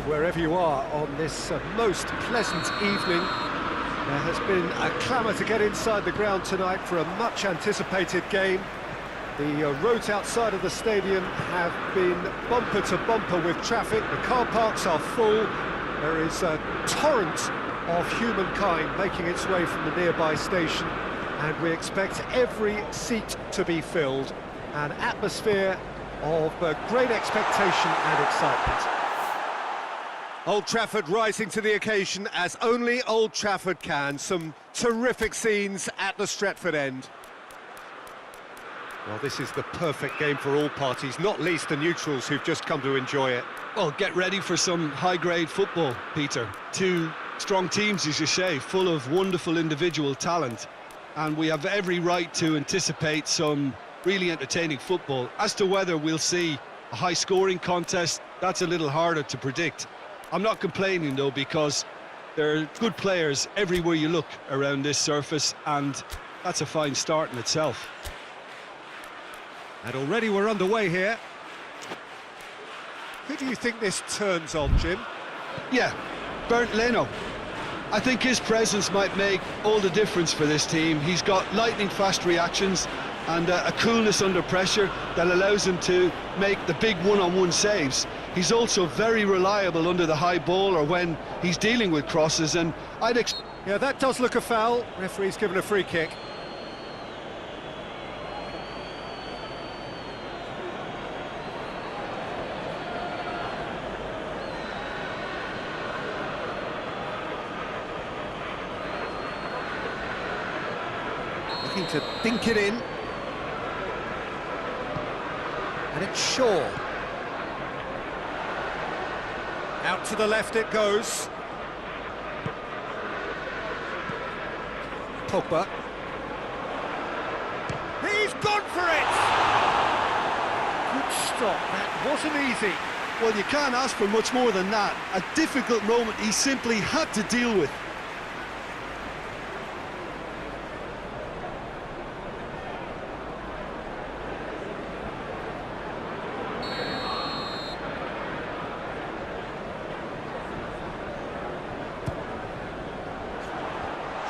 Wherever you are on this most pleasant evening, there has been a clamour to get inside the ground tonight for a much-anticipated game. The roads outside of the stadium have been bumper to bumper with traffic. The car parks are full. There is a torrent of humankind making its way from the nearby station, and we expect every seat to be filled. An atmosphere of great expectation and excitement. Old Trafford rising to the occasion as only Old Trafford can. Some terrific scenes at the Stretford end. Well, this is the perfect game for all parties, not least the neutrals who've just come to enjoy it. Well, get ready for some high-grade football, Peter. Two strong teams, as you say, full of wonderful individual talent. And we have every right to anticipate some really entertaining football. As to whether we'll see a high-scoring contest, that's a little harder to predict. I'm not complaining, though, because there are good players everywhere you look around this surface, and that's a fine start in itself. And already we're underway here. Who do you think this turns on, Jim? Yeah, Bernd Leno. I think his presence might make all the difference for this team. He's got lightning-fast reactions and a coolness under pressure that allows him to make the big one-on-one saves. He's also very reliable under the high ball or when he's dealing with crosses, and Yeah, that does look a foul. Referee's given a free kick. Looking to dink it in. And it's Shaw. Out to the left it goes. Pogba. He's gone for it! Good stop, that wasn't easy. Well, you can't ask for much more than that. A difficult moment he simply had to deal with.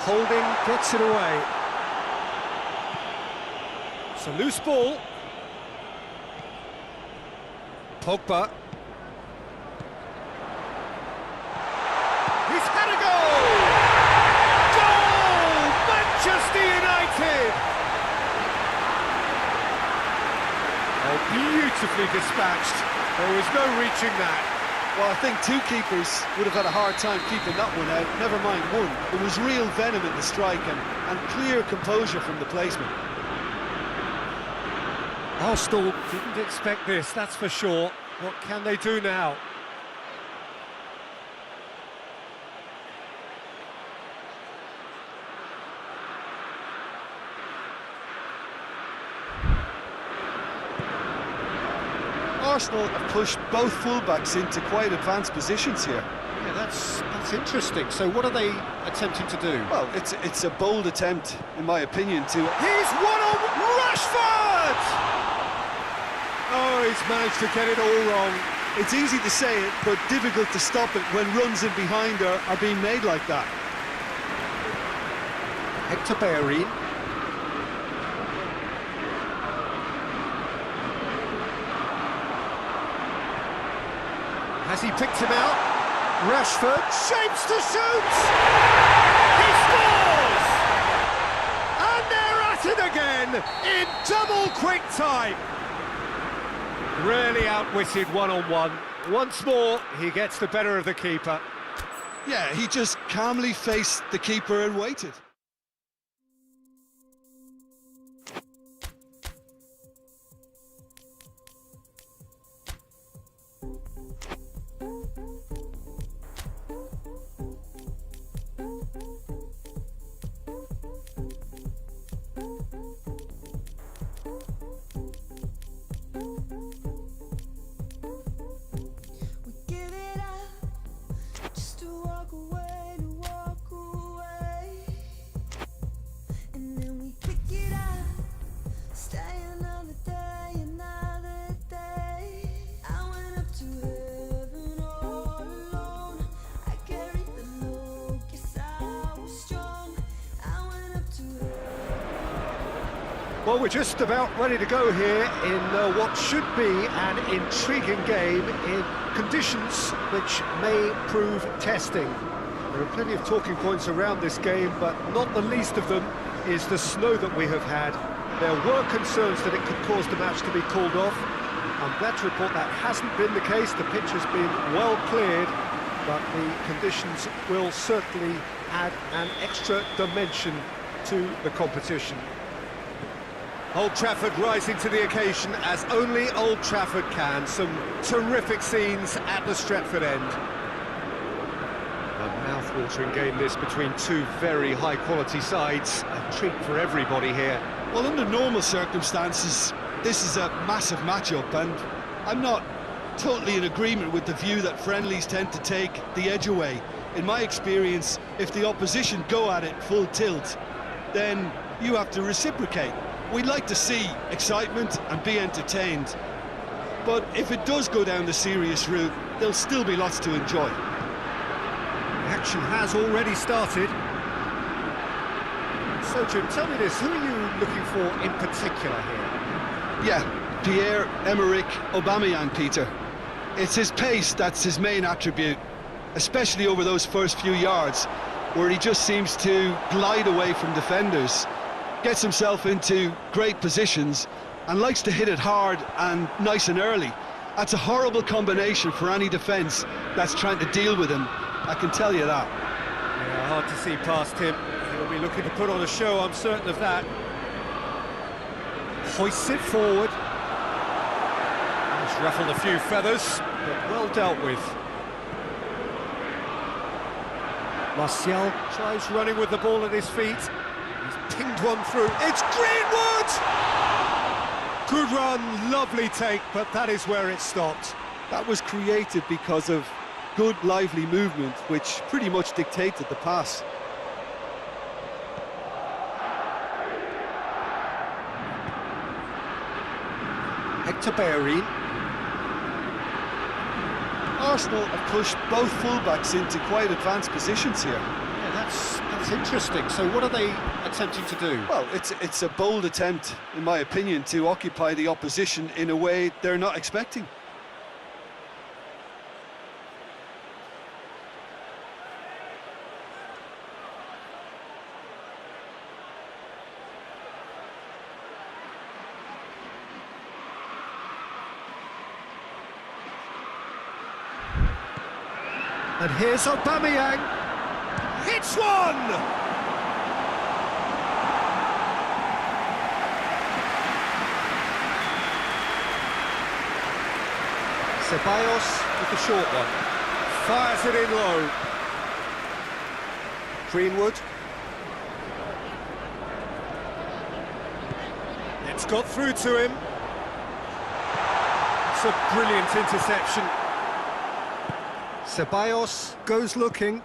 Holding gets it away. It's a loose ball. Pogba. He's had a goal! Goal! Manchester United! Oh, beautifully dispatched. There was no reaching that. Well, I think two keepers would have had a hard time keeping that one out, never mind one. There was real venom in the strike and clear composure from the placement. Arsenal didn't expect this, that's for sure. What can they do now? Arsenal have pushed both fullbacks into quite advanced positions here. Yeah, that's interesting. So what are they attempting to do? Well, it's a bold attempt, in my opinion, to... He's one on Rashford! Oh, he's managed to get it all wrong. It's easy to say it, but difficult to stop it when runs in behind are being made like that. Hector Bellerin. Has he picked him out? Rashford shapes to shoot! He scores! And they're at it again in double quick time. Really outwitted one-on-one. Once more, he gets the better of the keeper. Yeah, he just calmly faced the keeper and waited. Well, we're just about ready to go here in what should be an intriguing game in conditions which may prove testing. There are plenty of talking points around this game, but not the least of them is the snow that we have had. There were concerns that it could cause the match to be called off. I'm glad to report that hasn't been the case. The pitch has been well cleared, but the conditions will certainly add an extra dimension to the competition. Old Trafford rising to the occasion as only Old Trafford can. Some terrific scenes at the Stretford end. A mouth-watering game this between two very high-quality sides. A treat for everybody here. Well, under normal circumstances, this is a massive matchup, and I'm not totally in agreement with the view that friendlies tend to take the edge away. In my experience, if the opposition go at it full tilt, then you have to reciprocate. We'd like to see excitement and be entertained, but if it does go down the serious route, there'll still be lots to enjoy. The action has already started. So, Jim, tell me this, who are you looking for in particular here? Yeah, Pierre-Emerick Aubameyang, Peter. It's his pace that's his main attribute, especially over those first few yards, where he just seems to glide away from defenders, gets himself into great positions and likes to hit it hard and nice and early. That's a horrible combination for any defence that's trying to deal with him, I can tell you that. Yeah, hard to see past him. He'll be looking to put on a show, I'm certain of that. Hoists it forward. He's ruffled a few feathers, but well dealt with. Martial tries running with the ball at his feet. He's pinged one through. It's Greenwood! Good run, lovely take, but that is where it stopped. That was created because of good, lively movement, which pretty much dictated the pass. Hector Bellerin. Arsenal have pushed both fullbacks into quite advanced positions here. Yeah, that's interesting. So what are they attempting to do? Well, it's a bold attempt, in my opinion, to occupy the opposition in a way they're not expecting. And here's Aubameyang. Hits one! Ceballos with the short one. Fires it in low. Greenwood. It's got through to him. It's a brilliant interception. Ceballos goes looking.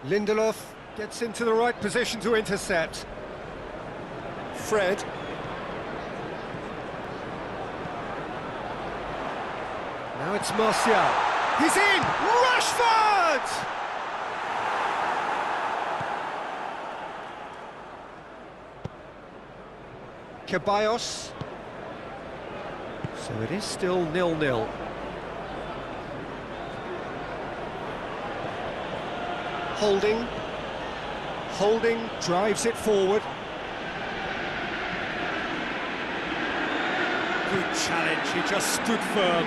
Lindelof gets into the right position to intercept. Fred. Now it's Martial. He's in! Rashford! Ceballos. So it is still 0-0. Holding drives it forward. Good challenge, he just stood firm.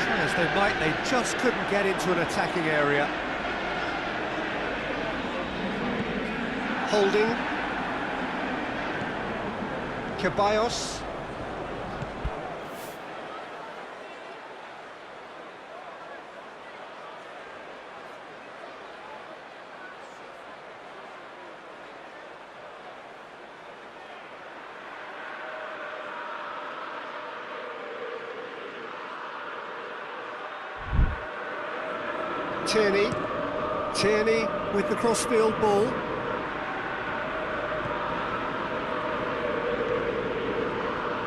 Try as they might, they just couldn't get into an attacking area. Holding. Ceballos. Tierney with the crossfield ball.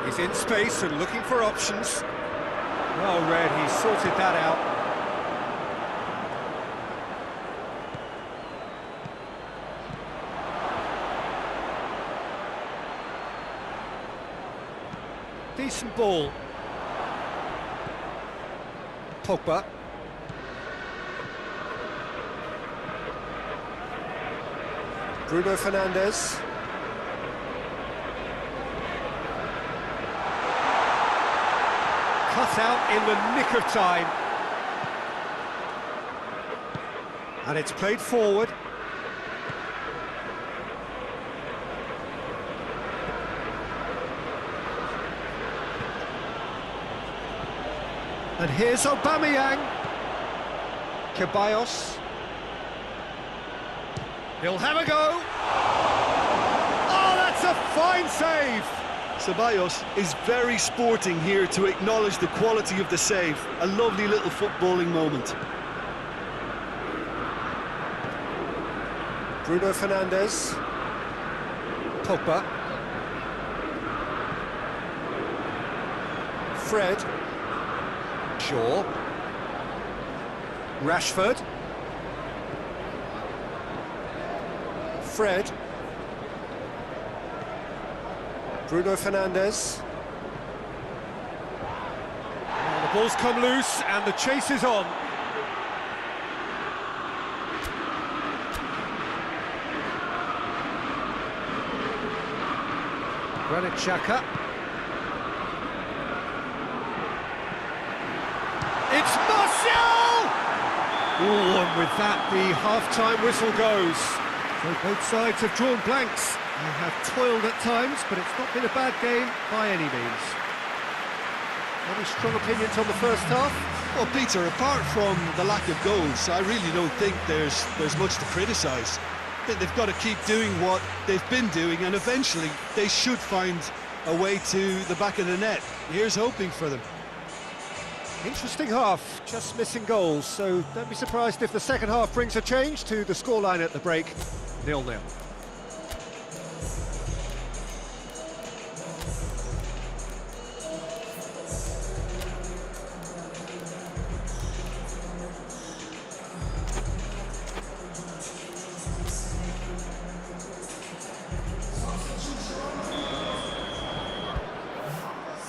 He's in space and looking for options. Well read, he sorted that out. decent ball. Pogba. Bruno Fernandes. Cut out in the nick of time. And it's played forward. And here's Aubameyang. Ceballos. He'll have a go. Oh, that's a fine save. Ceballos is very sporting here to acknowledge the quality of the save. A lovely little footballing moment. Bruno Fernandes. Pogba. Fred. Shaw. Rashford. Fred. Bruno Fernandes. And the ball's come loose and the chase is on. Granit Xhaka. It's Martial! Oh, and with that, the half-time whistle goes. So both sides have drawn blanks. They have toiled at times, but it's not been a bad game by any means. Any strong opinions on the first half? Well, Peter, apart from the lack of goals, I really don't think there's much to criticise. I think they've got to keep doing what they've been doing, and eventually they should find a way to the back of the net. Here's hoping for them. Interesting half, just missing goals, so don't be surprised if the second half brings a change to the scoreline at the break, 0-0.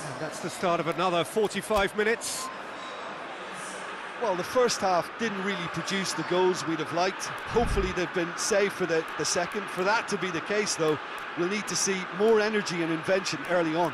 And that's the start of another 45 minutes. Well, the first half didn't really produce the goals we'd have liked. Hopefully they've been saved for the second. For that to be the case, though, we'll need to see more energy and invention early on.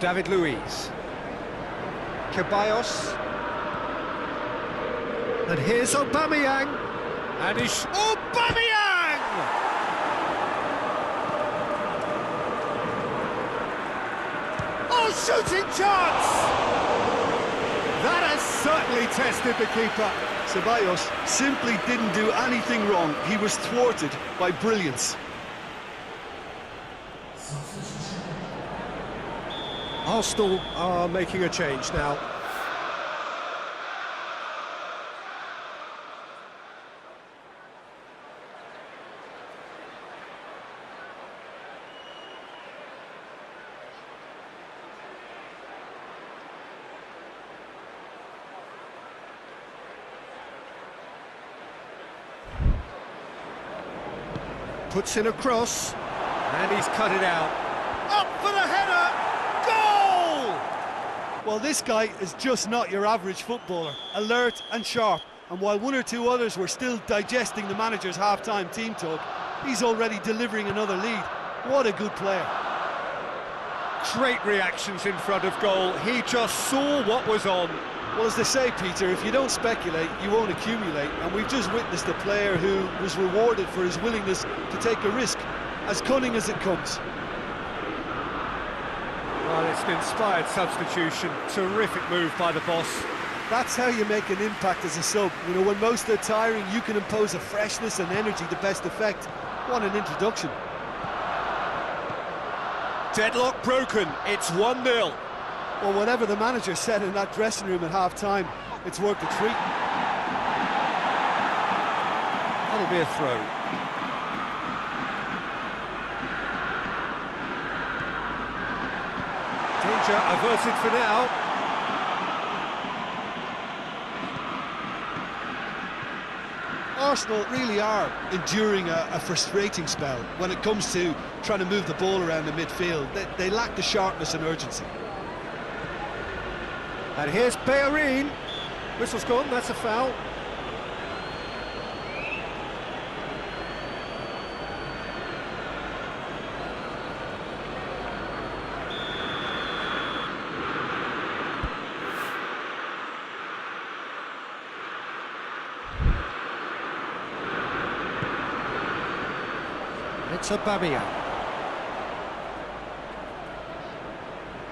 David Luiz. Ceballos. And here's Aubameyang. And he's... Aubameyang! Oh, shooting chance! That has certainly tested the keeper. Ceballos simply didn't do anything wrong. He was thwarted by brilliance. Arsenal are making a change now. Puts in a cross, and he's cut it out. Up for the header! Goal! Well, this guy is just not your average footballer. Alert and sharp. And while one or two others were still digesting the manager's half-time team talk, he's already delivering another lead. What a good player. Great reactions in front of goal. He just saw what was on. Well, as they say, Peter, if you don't speculate, you won't accumulate. And we've just witnessed a player who was rewarded for his willingness to take a risk, as cunning as it comes. Well, it's an inspired substitution. Terrific move by the boss. That's how you make an impact as a sub. You know, when most are tiring, you can impose a freshness and energy to best effect. What an introduction. Deadlock broken. It's 1-0. Well, whatever the manager said in that dressing room at half-time, it's worked a treat. That'll be a throw. Danger averted for now. Arsenal really are enduring a frustrating spell when it comes to trying to move the ball around the midfield. They lack the sharpness and urgency. And here's Bellerin. Whistle's gone, that's a foul. It's Aubameyang.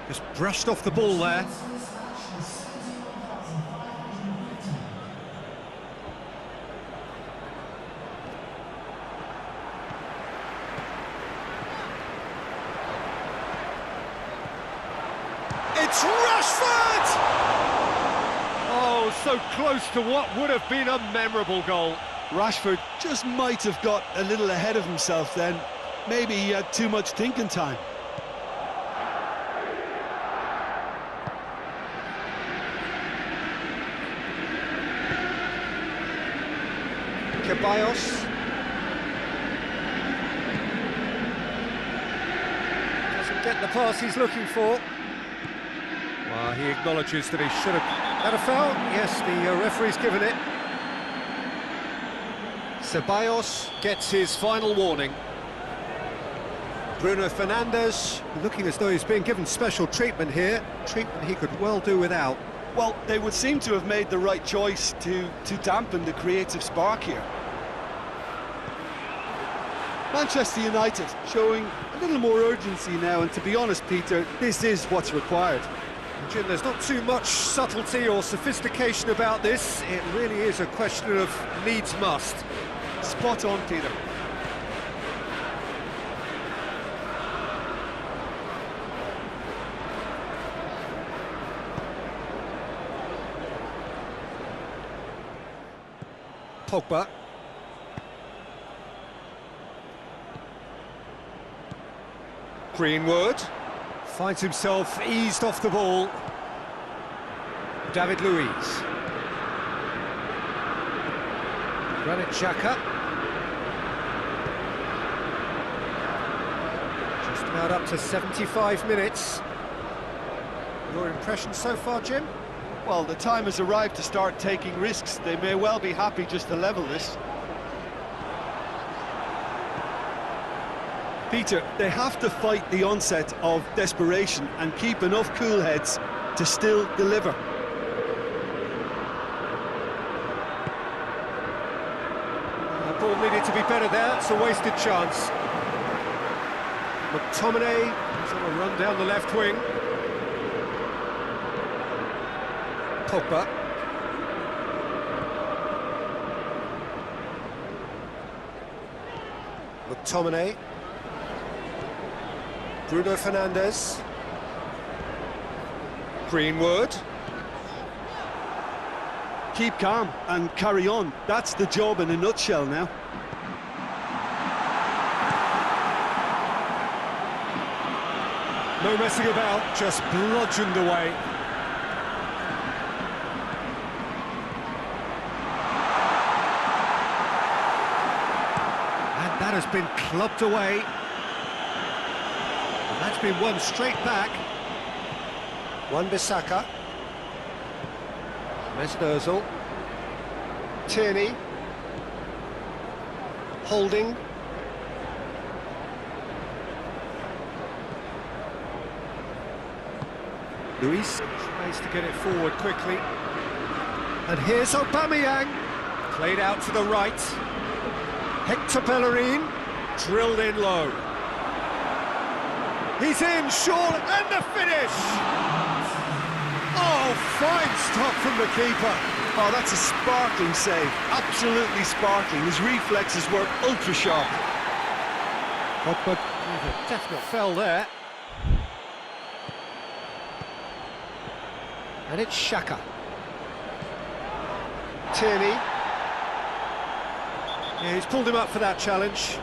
Just brushed off the ball there. It's Rashford! Oh, so close to what would have been a memorable goal. Rashford just might have got a little ahead of himself then. Maybe he had too much thinking time. Ceballos. Doesn't get the pass he's looking for. Well, he acknowledges that he should have had a foul. Yes, the referee's given it. Ceballos gets his final warning. Bruno Fernandes looking as though he's being given special treatment here. Treatment he could well do without. Well, they would seem to have made the right choice to dampen the creative spark here. Manchester United showing a little more urgency now, and to be honest, Peter, this is what's required. Jim, there's not too much subtlety or sophistication about this. It really is a question of needs must. Spot on, Peter. Pogba. Greenwood finds himself eased off the ball. David Luiz. Granit Xhaka. Just about up to 75 minutes. Your impression so far, Jim? Well, the time has arrived to start taking risks. They may well be happy just to level this. Peter, they have to fight the onset of desperation and keep enough cool heads to still deliver. The ball needed to be better there. It's a wasted chance. McTominay is on a run down the left wing. Pogba. McTominay. Bruno Fernandes. Greenwood. Keep calm and carry on. That's the job in a nutshell now. No messing about, just bludgeoned away. And that has been clubbed away. And that's been won straight back. Wan-Bissaka. Mesut Ozil. Tierney. Holding. Luis tries to get it forward quickly. And here's Aubameyang, played out to the right. Hector Bellerin, drilled in low. He's in, short, and the finish! Oh, fine stop from the keeper. Oh, that's a sparkling save, absolutely sparkling. His reflexes were ultra sharp. But a definite fell there. And it's Xhaka. Tierney. Yeah, he's pulled him up for that challenge.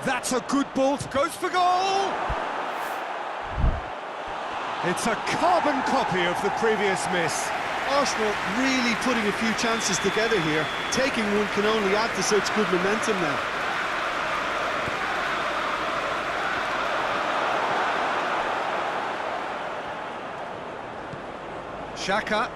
That's a good ball, goes for goal! It's a carbon copy of the previous miss. Arsenal really putting a few chances together here. Taking one can only add to such good momentum now. Xhaka.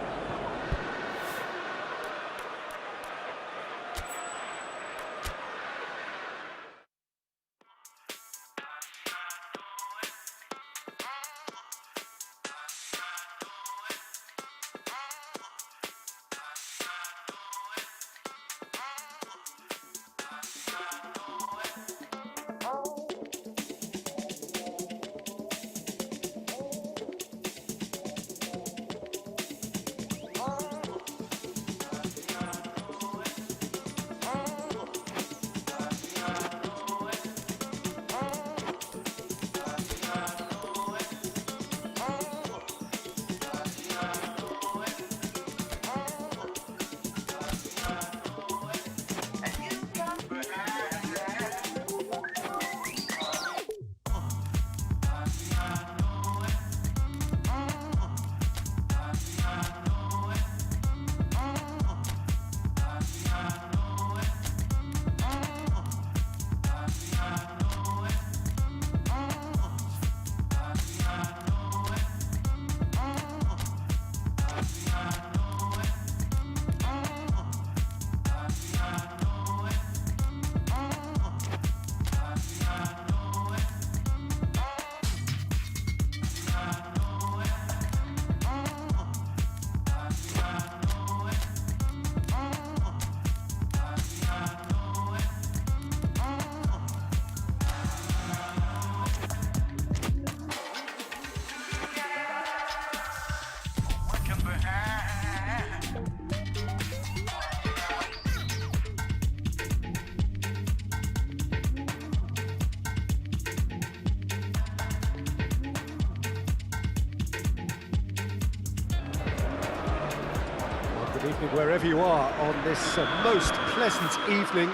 Good evening wherever you are on this most pleasant evening.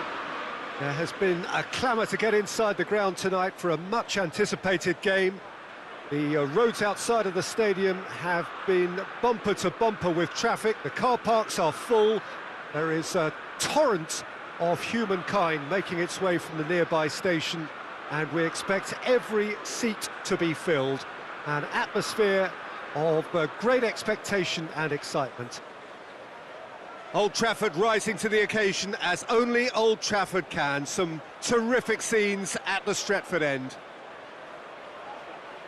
There has been a clamour to get inside the ground tonight for a much anticipated game. The roads outside of the stadium have been bumper to bumper with traffic. The car parks are full. There is a torrent of humankind making its way from the nearby station, and we expect every seat to be filled. An atmosphere of great expectation and excitement. Old Trafford rising to the occasion as only Old Trafford can. Some terrific scenes at the Stretford end.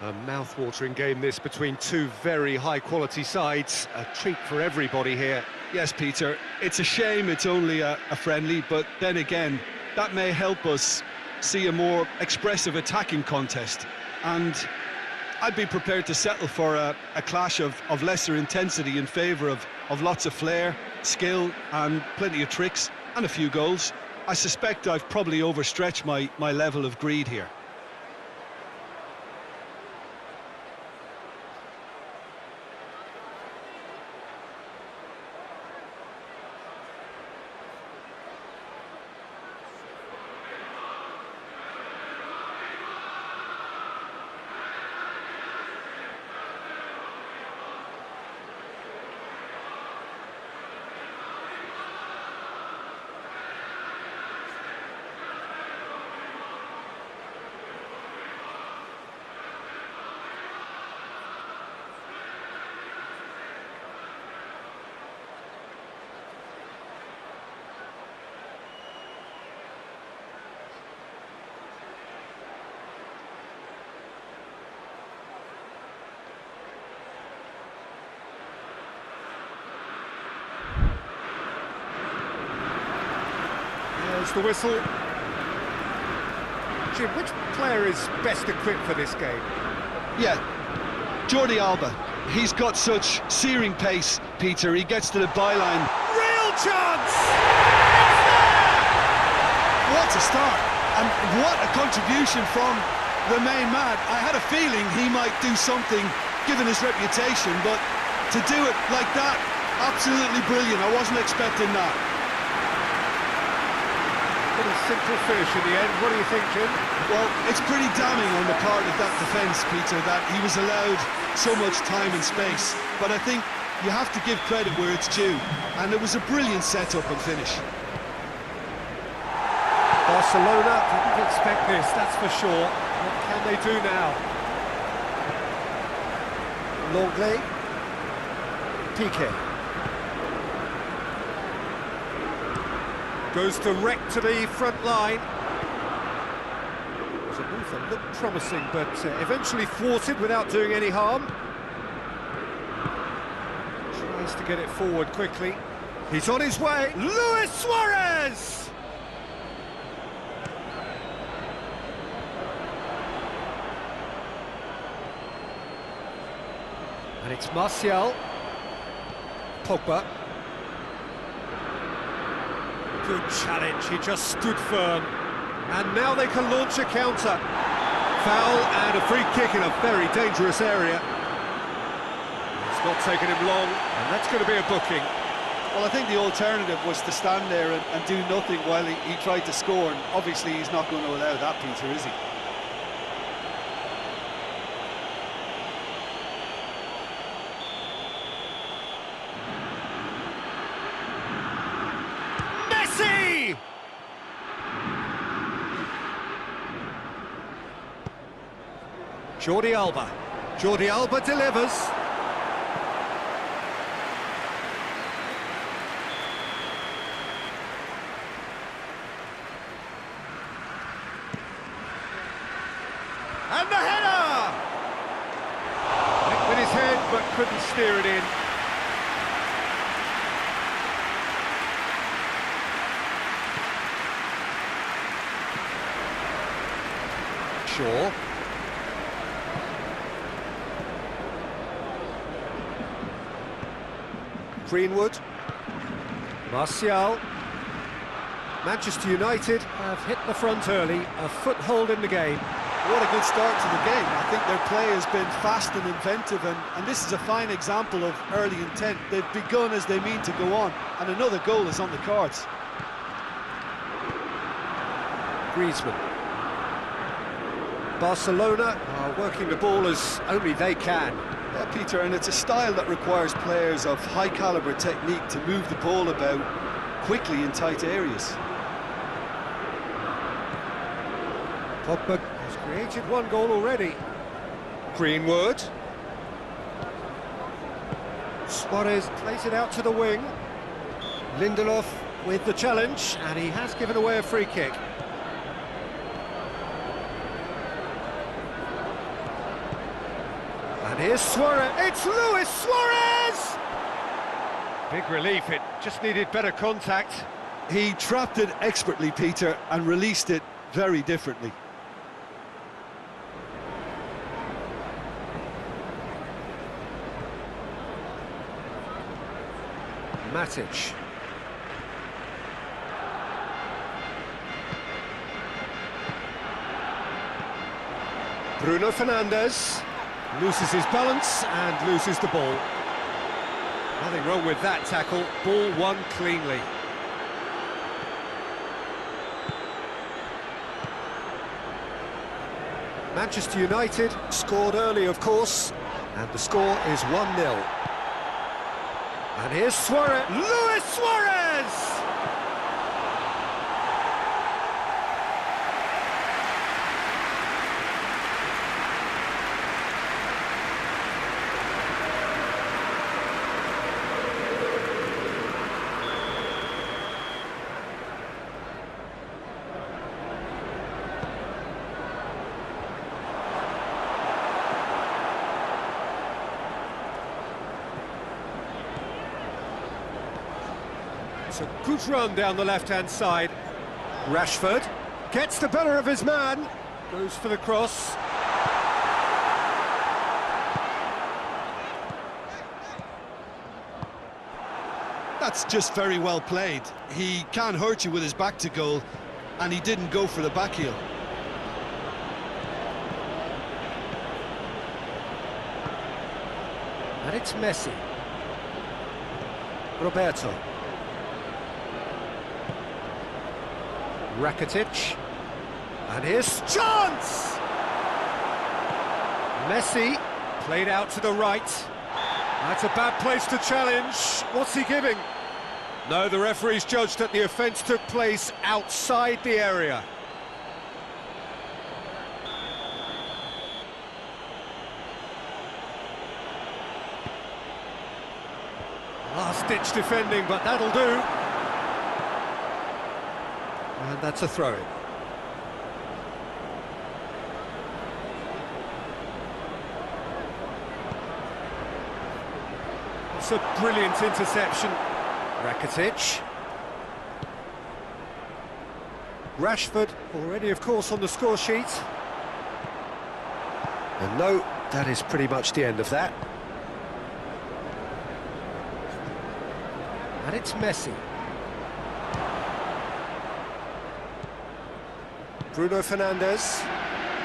A mouth-watering game this between two very high-quality sides. A treat for everybody here. Yes, Peter, it's a shame it's only a friendly, but then again, that may help us see a more expressive attacking contest. And I'd be prepared to settle for a clash of lesser intensity in favour of lots of flair, skill and plenty of tricks and a few goals. I suspect I've probably overstretched my level of greed here. Blows the whistle. Jim, which player is best equipped for this game? Yeah, Jordi Alba. He's got such searing pace, Peter. He gets to the byline. Real chance! What a start, and what a contribution from the main man. I had a feeling he might do something, given his reputation, but to do it like that, absolutely brilliant. I wasn't expecting that. Pretty simple finish in the end. What do you think, Jim? Well, it's pretty damning on the part of that defence, Peter, that he was allowed so much time and space. But I think you have to give credit where it's due, and it was a brilliant setup and finish. Barcelona didn't expect this, that's for sure. What can they do now? Longley. Piqué. Goes direct to the front line. It was a move that looked promising, but eventually thwarted without doing any harm. Tries to get it forward quickly. He's on his way. Luis Suarez! And it's Martial. Pogba. Good challenge, he just stood firm. And now they can launch a counter. Foul and a free kick in a very dangerous area. It's not taken him long, and that's going to be a booking. Well, I think the alternative was to stand there and do nothing while he tried to score, and obviously he's not going to allow that, Peter, is he? Jordi Alba. Jordi Alba delivers. And the header! Went with his head, but couldn't steer it in. Shaw. Greenwood. Martial. Manchester United have hit the front early, a foothold in the game. What a good start to the game. I think their play has been fast and inventive, and this is a fine example of early intent. They've begun as they mean to go on, and another goal is on the cards. Griezmann. Barcelona are working the ball as only they can. Yeah, Peter, and it's a style that requires players of high calibre technique to move the ball about quickly in tight areas. Pogba has created one goal already. Greenwood. Suarez plays it out to the wing. Lindelof with the challenge, and he has given away a free kick. And here's Suarez. It's Luis Suarez! Big relief, it just needed better contact. He trapped it expertly, Peter, and released it very differently. Matic. Bruno Fernandes loses his balance and loses the ball. Nothing wrong with that tackle, ball won cleanly. Manchester United scored early, of course, and the score is 1-0. And here's Suarez, Luis Suarez! It's a good run down the left-hand side. Rashford gets the better of his man, goes for the cross. That's just very well played. He can't hurt you with his back to goal, and he didn't go for the back heel. And it's Messi. Roberto. Rakitic. And here's chance! Messi played out to the right. That's a bad place to challenge. What's he giving? No, the referee's judged that the offence took place outside the area. Last-ditch defending, but that'll do. And that's a throw-in. It's a brilliant interception. Rakitic. Rashford already, of course, on the score sheet. And no, that is pretty much the end of that. And it's Messi. Bruno Fernandes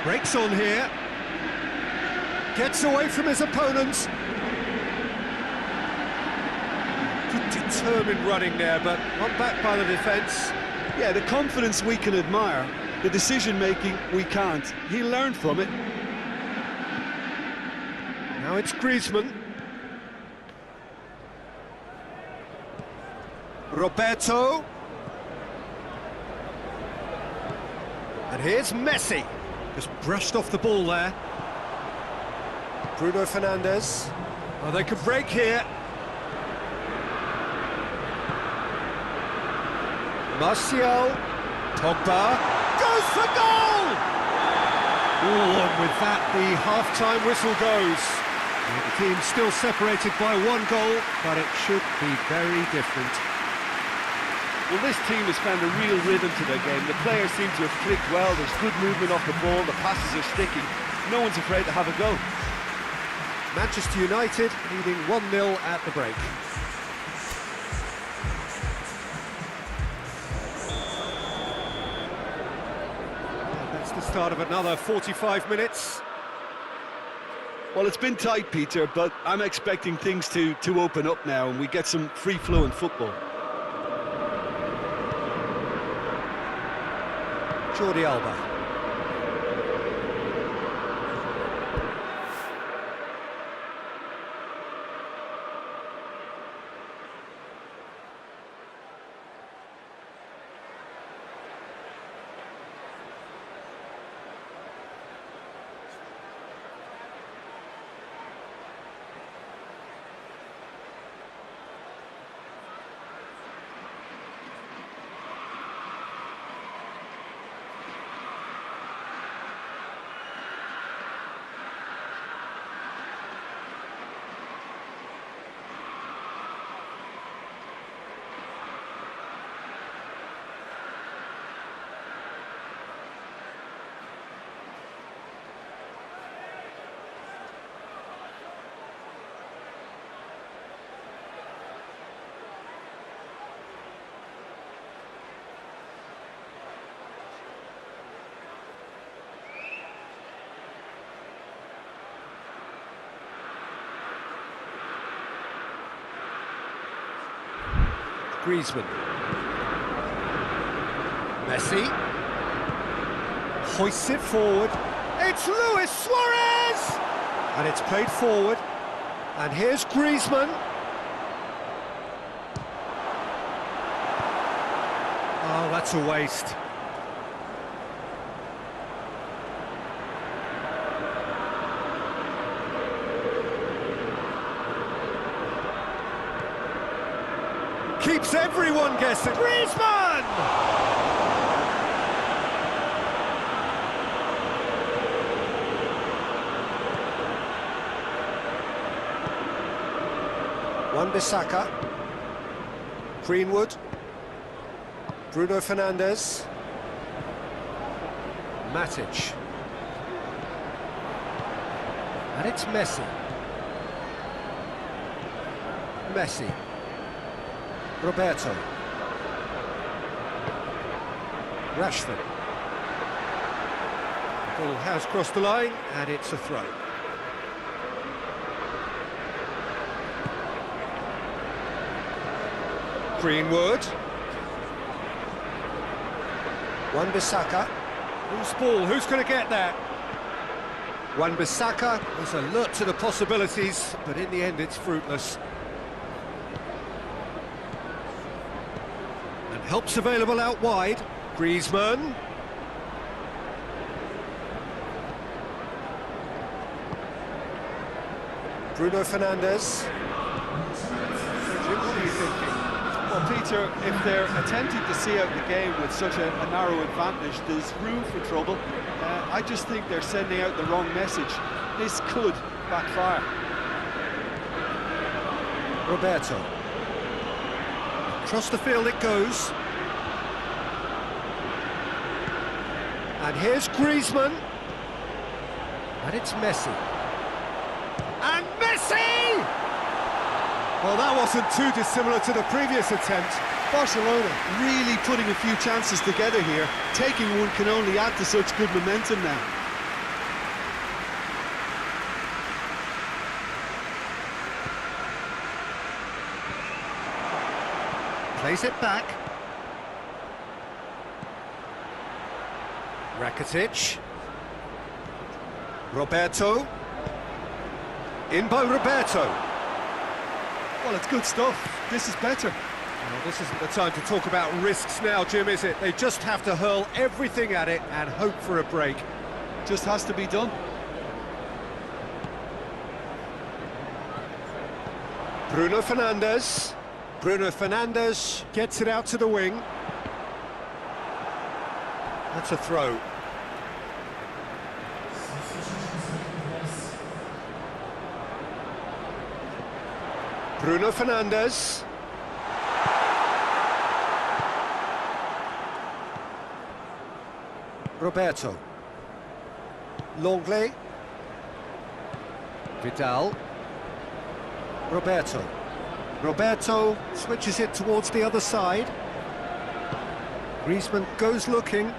breaks on here. Gets away from his opponents. Determined running there, but one back by the defence. Yeah, the confidence we can admire, the decision-making we can't. He learned from it. Now it's Griezmann. Roberto. And here's Messi. Just brushed off the ball there. Bruno Fernandes. Oh, they could break here. Martial, Pogba, goes for goal! Oh, and with that, the half-time whistle goes. The team's still separated by one goal, but it should be very different. Well, this team has found a real rhythm to their game. The players seem to have clicked well, there's good movement off the ball, the passes are sticking. No one's afraid to have a go. Manchester United leading 1-0 at the break. The start of another 45 minutes. Well, it's been tight, Peter, but I'm expecting things to open up now and we get some free-flowing football. Jordi Alba. Griezmann. Messi. Hoists it forward. It's Luis Suarez! And it's played forward. And here's Griezmann. Oh, that's a waste. Keeps everyone guessing. Griezmann! Wan-Bissaka. Greenwood. Bruno Fernandes. Matic. And it's Messi. Messi. Roberto. Rashford. The ball has crossed the line, and it's a throw. Greenwood. Wan-Bissaka. Who's ball? Who's going to get that? Wan-Bissaka was alert to the possibilities, but in the end it's fruitless. And help's available out wide. Griezmann. Bruno Fernandes. Jim, what are you thinking? Well, Peter, if they're attempting to see out the game with such a narrow advantage, there's room for trouble. I just think they're sending out the wrong message. This could backfire. Roberto. Across the field it goes. And here's Griezmann. And it's Messi. And Messi! Well, that wasn't too dissimilar to the previous attempt. Barcelona really putting a few chances together here. Taking one can only add to such good momentum now. Plays it back. Rakitic. Roberto. In by Roberto. Well, it's good stuff. This is better. Well, this isn't the time to talk about risks now, Jim, is it? They just have to hurl everything at it and hope for a break. Just has to be done. Bruno Fernandes. Bruno Fernandes gets it out to the wing. That's a throw. Bruno Fernandes. Roberto. Longley. Vidal. Roberto. Roberto switches it towards the other side. Griezmann goes looking.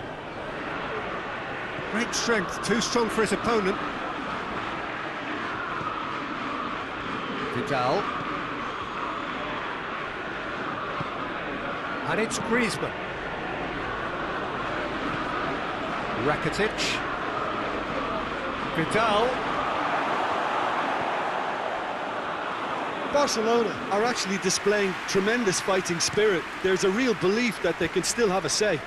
Great strength, too strong for his opponent. Vidal. And it's Griezmann. Rakitic. Vidal. Barcelona are actually displaying tremendous fighting spirit. There's a real belief that they can still have a say.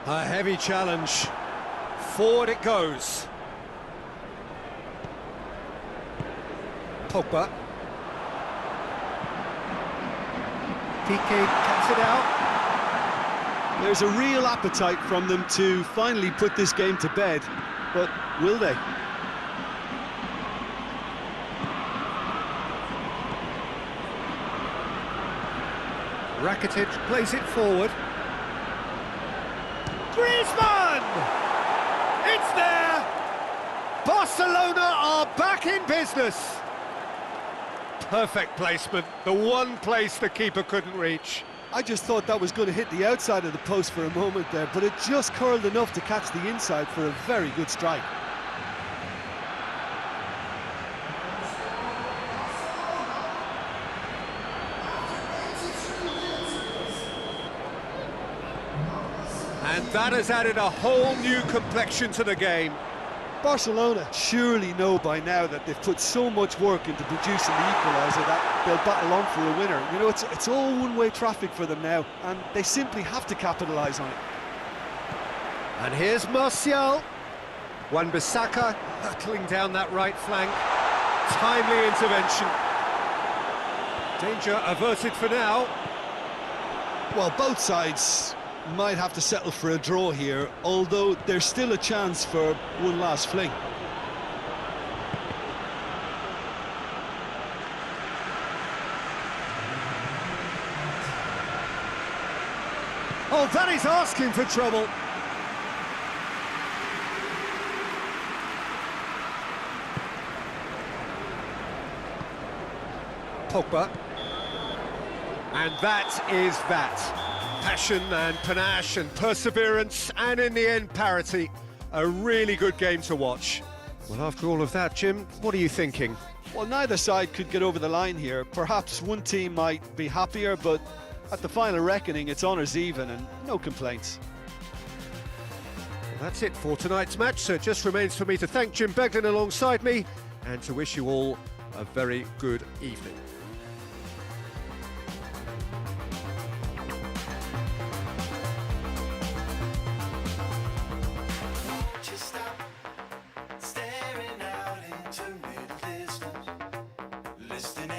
A heavy challenge. Forward it goes. Pogba. Piqué cuts it out. There's a real appetite from them to finally put this game to bed, but will they? Rakitic plays it forward. Griezmann! It's there! Barcelona are back in business. Perfect placement, the one place the keeper couldn't reach. I just thought that was going to hit the outside of the post for a moment there, but it just curled enough to catch the inside for a very good strike. And that has added a whole new complexion to the game. Barcelona surely know by now that they've put so much work into producing the equaliser that they'll battle on for a winner. You know, it's all one-way traffic for them now, and they simply have to capitalise on it. And here's Martial. Wan-Bissaka hurtling down that right flank. Timely intervention. Danger averted for now. Well, both sides might have to settle for a draw here, although there's still a chance for one last fling. Oh, that is asking for trouble. Pogba. And that is that. Passion and panache and perseverance, and in the end, parity. A really good game to watch. Well, after all of that, Jim, what are you thinking? Well, neither side could get over the line here. Perhaps one team might be happier, but at the final reckoning, it's honours even and no complaints. Well, that's it for tonight's match, so it just remains for me to thank Jim Beglin alongside me and to wish you all a very good evening. Staring out into middle distance, listening